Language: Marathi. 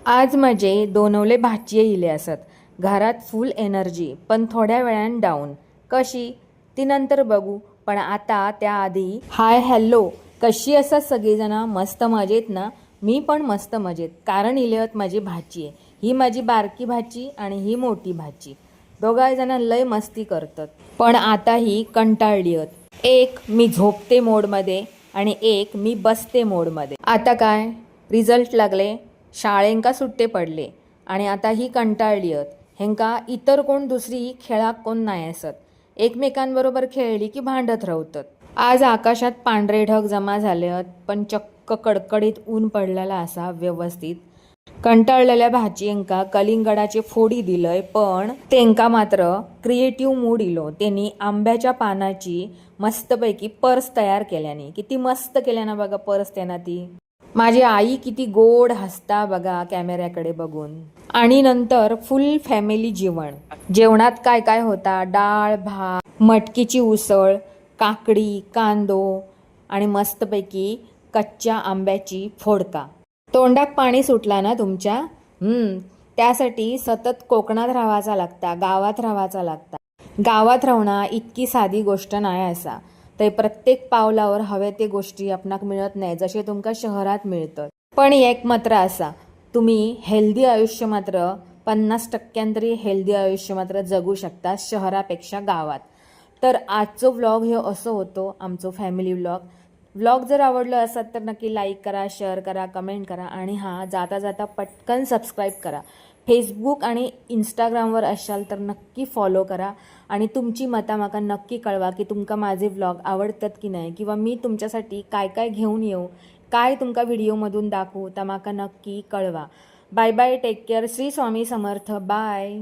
आज माझे दोनवले भाचये इले असत. घरात फुल एनर्जी पण थोड्या वेळान डाऊन. कशी ती नंतर बघू. पण आता त्याआधी हाय हॅलो, कशी असतात सगळीजणं? मस्त मजेत ना? मी पण मस्त मजेत. कारण इलेत माझी भाची आहे. ही माझी बारकी भाची आणि ही मोठी भाची. दोघा जण लय मस्ती करतात. पण आता ही कंटाळली आहेत. एक मी झोपते मोडमध्ये आणि एक मी बसते मोडमध्ये. आता काय रिझल्ट लागले, शाळेंका सुट्टे पडले आणि आता ही कंटाळली आहेत. हेंका इतर कोण दुसरी खेळाक कोण नाही असत. एकमेकांबरोबर खेळली की भांडत राहतात. आज आकाशात पांढरे ढग जमा झाले आहेत, पण चक्क कडकडीत ऊन पडलेला असा व्यवस्थित. कंटाळलेल्या भाचींका कलिंगडाचे फोडी दिलंय, पण तेंका मात्र क्रिएटिव्ह मूड इलो. त्यांनी आंब्याच्या पानाची मस्तपैकी पर्स तयार केल्याने. किती मस्त केल्याना बघा पर्स त्यांना ती. माझी आई किती गोड हसता बघा कॅमेऱ्याकडे बघून. आणि नंतर फुल फॅमिली जेवण. जेवणात काय काय होता? डाळ भात, मटकीची उसळ, काकडी, कांदो आणि मस्तपैकी कच्च्या आंब्याची फोडका. तोंडात पाणी सुटला ना तुमच्या? त्यासाठी सतत कोकणात राहायचा लागता, गावात राहायचा लागता. गावात राहणं इतकी साधी गोष्ट नाही असा. ते प्रत्येक पावलावर हवे ते गोष्टी आपणाक मिळत नाही जसे तुमका शहरात मिळतात. पण एक मात्र असा, तुम्ही हेल्दी आयुष्य मात्र 50% तरी हेल्दी आयुष्य मात्र जगू शकता शहरापेक्षा गावात. तर आजचो व्लॉग हे असं होतो, आमचो फॅमिली व्लॉग. व्लॉग जर आवडलं असत तर नक्की लाईक करा, शेअर करा, कमेंट करा आणि हां, जाता जाता पटकन सबस्क्राईब करा. फेसबुक आणि इंस्टाग्रामवर असाल तर नक्की फॉलो करा आणि तुमची मतं माका नक्की कळवा की तुमका माझे व्लॉग आवडतात की नाही, किंवा मी तुमच्यासाठी काय काय घेऊन येऊ, काय तुमका व्हिडिओमधून दाखवू तर माका नक्की कळवा. Bye bye, take care. Shri Swami Samarth. Bye.